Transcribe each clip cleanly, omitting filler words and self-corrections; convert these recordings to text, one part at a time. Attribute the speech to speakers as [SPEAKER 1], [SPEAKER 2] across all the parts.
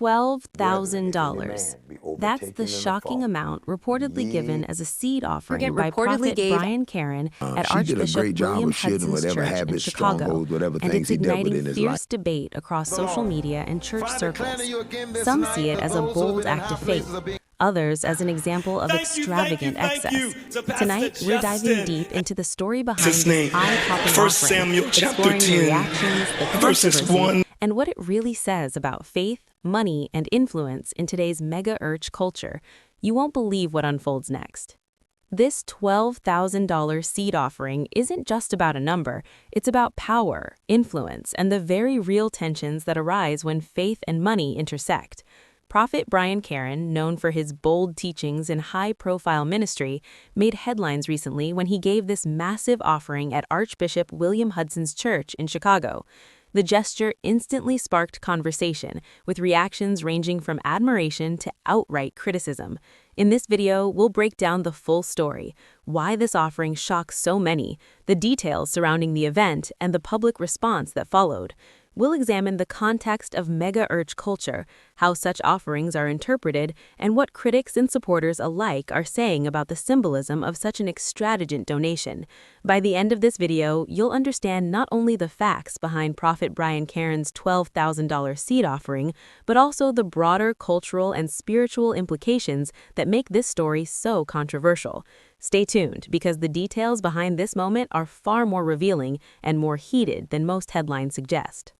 [SPEAKER 1] $12,000. That's the shocking amount reportedly given as a seed offering by Prophet Brian Carn at Archbishop William Hudson's church in Chicago, and it's igniting fierce debate across social media and church circles. Some see it as a bold act of faith, others as an example of extravagant excess. Tonight, we're diving deep into the story behind this eye-popping offering, exploring the reactions, the controversy, and what it really says about faith, money, and influence in today's mega-church culture. You won't believe what unfolds next. This $12,000 seed offering isn't just about a number, it's about power, influence, and the very real tensions that arise when faith and money intersect. Prophet Brian Carn, known for his bold teachings in high-profile ministry, made headlines recently when he gave this massive offering at Archbishop William Hudson's church in Chicago. The gesture instantly sparked conversation, with reactions ranging from admiration to outright criticism. In this video, we'll break down the full story, why this offering shocked so many, the details surrounding the event, and the public response that followed. We'll examine the context of mega-church culture, how such offerings are interpreted, and what critics and supporters alike are saying about the symbolism of such an extravagant donation. By the end of this video, you'll understand not only the facts behind Prophet Brian Carn's $12,000 seed offering, but also the broader cultural and spiritual implications that make this story so controversial. Stay tuned, because the details behind this moment are far more revealing and more heated than most headlines suggest.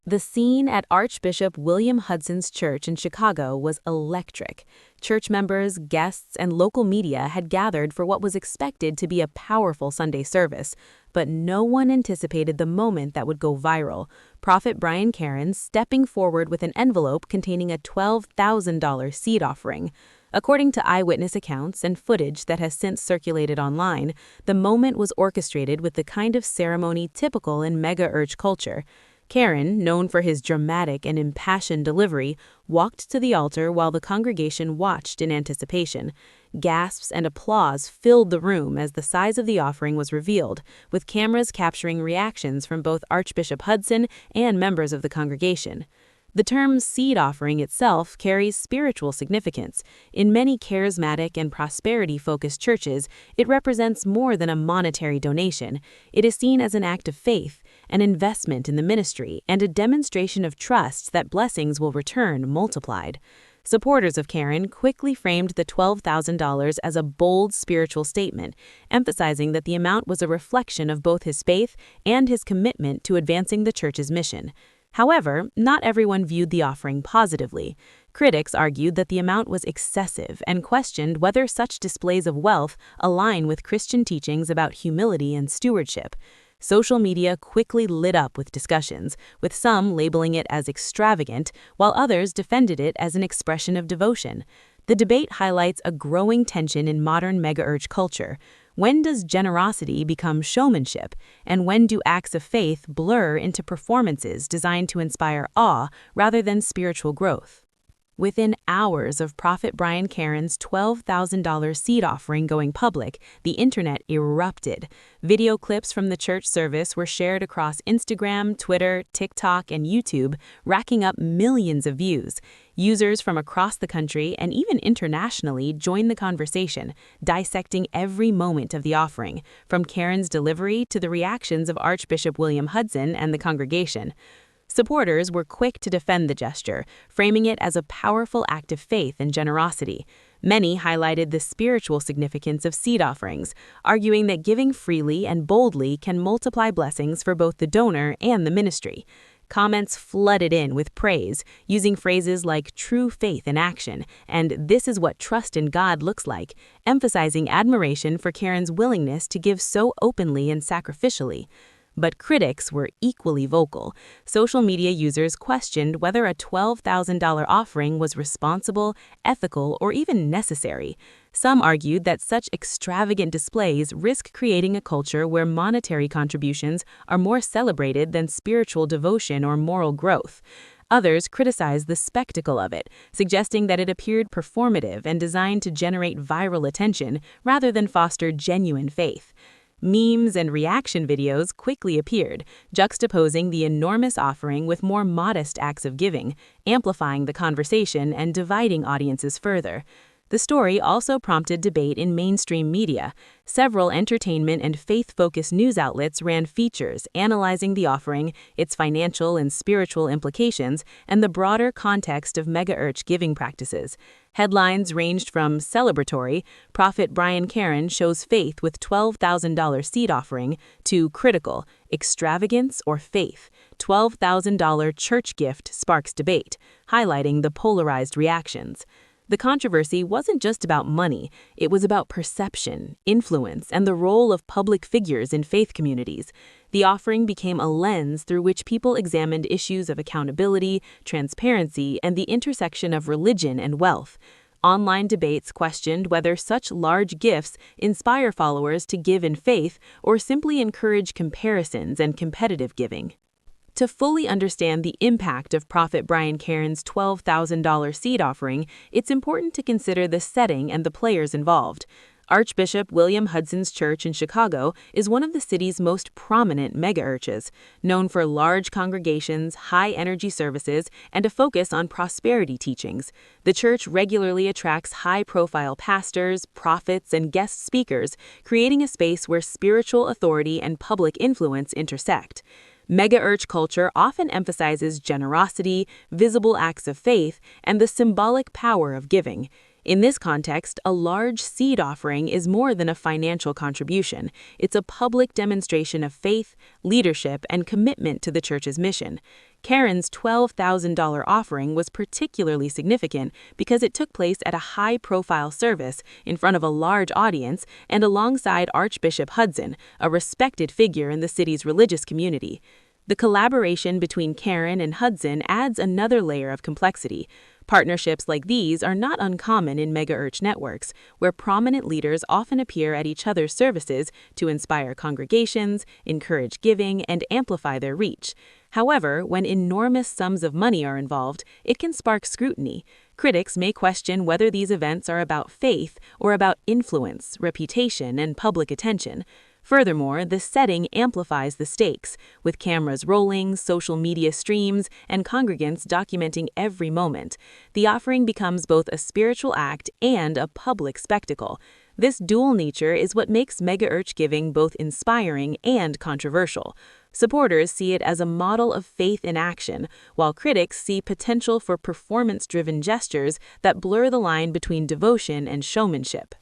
[SPEAKER 1] The scene at Archbishop William Hudson's church in Chicago was electric. Church members, guests, and local media had gathered for what was expected to be a powerful Sunday service, but no one anticipated the moment that would go viral. Prophet Brian Carn stepping forward with an envelope containing a $12,000 seed offering. According to eyewitness accounts and footage that has since circulated online, the moment was orchestrated with the kind of ceremony typical in mega-church culture. Carn, known for his dramatic and impassioned delivery, walked to the altar while the congregation watched in anticipation. Gasps and applause filled the room as the size of the offering was revealed, with cameras capturing reactions from both Archbishop Hudson and members of the congregation. The term seed offering itself carries spiritual significance. In many charismatic and prosperity-focused churches, it represents more than a monetary donation. It is seen as an act of faith, an investment in the ministry, and a demonstration of trust that blessings will return multiplied. Supporters of Carn quickly framed the $12,000 as a bold spiritual statement, emphasizing that the amount was a reflection of both his faith and his commitment to advancing the church's mission. However, not everyone viewed the offering positively. Critics argued that the amount was excessive and questioned whether such displays of wealth align with Christian teachings about humility and stewardship. Social media quickly lit up with discussions, with some labeling it as extravagant, while others defended it as an expression of devotion. The debate highlights a growing tension in modern mega-church culture. When does generosity become showmanship, and when do acts of faith blur into performances designed to inspire awe rather than spiritual growth? Within hours of Prophet Brian Carn's $12,000 seed offering going public, the internet erupted. Video clips from the church service were shared across Instagram, Twitter, TikTok, and YouTube, racking up millions of views. Users from across the country and even internationally joined the conversation, dissecting every moment of the offering, from Carn's delivery to the reactions of Archbishop William Hudson and the congregation. Supporters were quick to defend the gesture, framing it as a powerful act of faith and generosity. Many highlighted the spiritual significance of seed offerings, arguing that giving freely and boldly can multiply blessings for both the donor and the ministry. Comments flooded in with praise, using phrases like "true faith in action" and "this is what trust in God looks like," emphasizing admiration for Carn's willingness to give so openly and sacrificially. But critics were equally vocal. Social media users questioned whether a $12,000 offering was responsible, ethical, or even necessary. Some argued that such extravagant displays risk creating a culture where monetary contributions are more celebrated than spiritual devotion or moral growth. Others criticized the spectacle of it, suggesting that it appeared performative and designed to generate viral attention rather than foster genuine faith. Memes and reaction videos quickly appeared, juxtaposing the enormous offering with more modest acts of giving, amplifying the conversation and dividing audiences further. The story also prompted debate in mainstream media. Several entertainment and faith-focused news outlets ran features analyzing the offering, its financial and spiritual implications, and the broader context of megachurch giving practices. Headlines ranged from celebratory, Prophet Brian Carn shows faith with $12,000 seed offering, to critical, extravagance or faith, $12,000 church gift sparks debate, highlighting the polarized reactions. The controversy wasn't just about money, it was about perception, influence, and the role of public figures in faith communities. The offering became a lens through which people examined issues of accountability, transparency, and the intersection of religion and wealth. Online debates questioned whether such large gifts inspire followers to give in faith or simply encourage comparisons and competitive giving. To fully understand the impact of Prophet Brian Carn's $12,000 seed offering, it's important to consider the setting and the players involved. Archbishop William Hudson's church in Chicago is one of the city's most prominent megachurches, known for large congregations, high-energy services, and a focus on prosperity teachings. The church regularly attracts high-profile pastors, prophets, and guest speakers, creating a space where spiritual authority and public influence intersect. Megachurch culture often emphasizes generosity, visible acts of faith, and the symbolic power of giving. In this context, a large seed offering is more than a financial contribution. It's a public demonstration of faith, leadership, and commitment to the church's mission. Carn's $12,000 offering was particularly significant because it took place at a high-profile service in front of a large audience and alongside Archbishop Hudson, a respected figure in the city's religious community. The collaboration between Carn and Hudson adds another layer of complexity. Partnerships like these are not uncommon in megachurch networks, where prominent leaders often appear at each other's services to inspire congregations, encourage giving, and amplify their reach. However, when enormous sums of money are involved, it can spark scrutiny. Critics may question whether these events are about faith or about influence, reputation, and public attention. Furthermore, the setting amplifies the stakes, with cameras rolling, social media streams, and congregants documenting every moment. The offering becomes both a spiritual act and a public spectacle. This dual nature is what makes megachurch giving both inspiring and controversial. Supporters see it as a model of faith in action, while critics see potential for performance-driven gestures that blur the line between devotion and showmanship.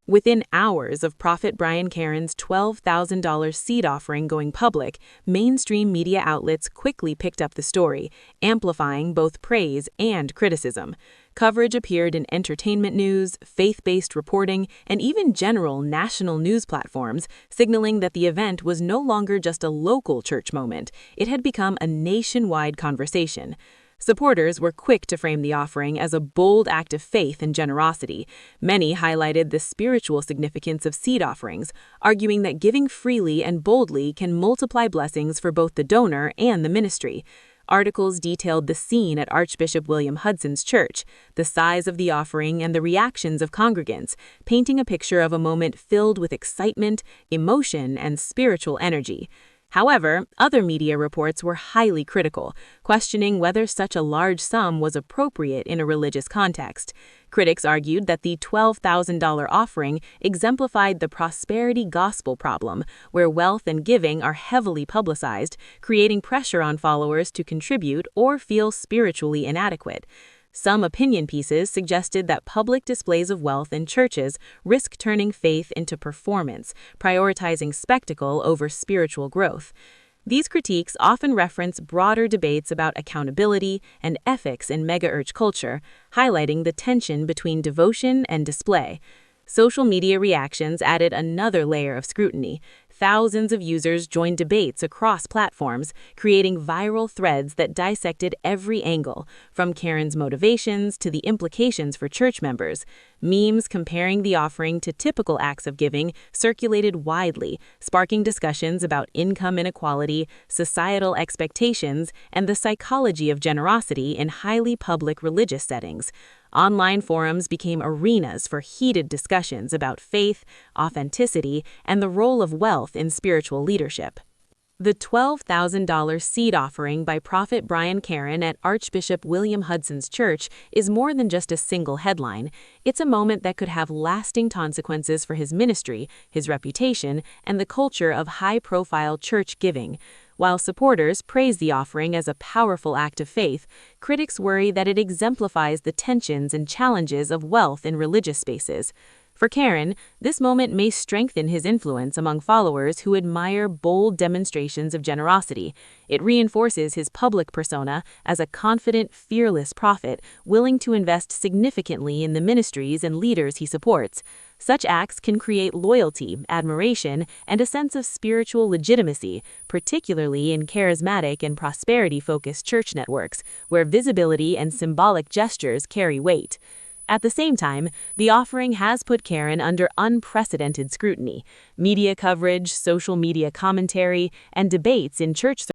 [SPEAKER 1] Within hours of Prophet Brian Carn's $12,000 seed offering going public, mainstream media outlets quickly picked up the story, amplifying both praise and criticism. Coverage appeared in entertainment news, faith-based reporting, and even general national news platforms, signaling that the event was no longer just a local church moment. It had become a nationwide conversation. Supporters were quick to frame the offering as a bold act of faith and generosity. Many highlighted the spiritual significance of seed offerings, arguing that giving freely and boldly can multiply blessings for both the donor and the ministry. Articles detailed the scene at Archbishop William Hudson's church, the size of the offering, and the reactions of congregants, painting a picture of a moment filled with excitement, emotion, and spiritual energy. However, other media reports were highly critical, questioning whether such a large sum was appropriate in a religious context. Critics argued that the $12,000 offering exemplified the prosperity gospel problem, where wealth and giving are heavily publicized, creating pressure on followers to contribute or feel spiritually inadequate. Some opinion pieces suggested that public displays of wealth in churches risk turning faith into performance, prioritizing spectacle over spiritual growth. These critiques often reference broader debates about accountability and ethics in megachurch culture, highlighting the tension between devotion and display. Social media reactions added another layer of scrutiny. Thousands of users joined debates across platforms, creating viral threads that dissected every angle, from Carn's motivations to the implications for church members. Memes comparing the offering to typical acts of giving circulated widely, sparking discussions about income inequality, societal expectations, and the psychology of generosity in highly public religious settings. Online forums became arenas for heated discussions about faith, authenticity, and the role of wealth in spiritual leadership. The $12,000 seed offering by Prophet Brian Carn at Archbishop William Hudson's church is more than just a single headline. It's a moment that could have lasting consequences for his ministry, his reputation, and the culture of high-profile church giving. While supporters praise the offering as a powerful act of faith, critics worry that it exemplifies the tensions and challenges of wealth in religious spaces. For Carn, this moment may strengthen his influence among followers who admire bold demonstrations of generosity. It reinforces his public persona as a confident, fearless prophet willing to invest significantly in the ministries and leaders he supports. Such acts can create loyalty, admiration, and a sense of spiritual legitimacy, particularly in charismatic and prosperity-focused church networks, where visibility and symbolic gestures carry weight. At the same time, the offering has put Carn under unprecedented scrutiny. Media coverage, social media commentary, and debates in church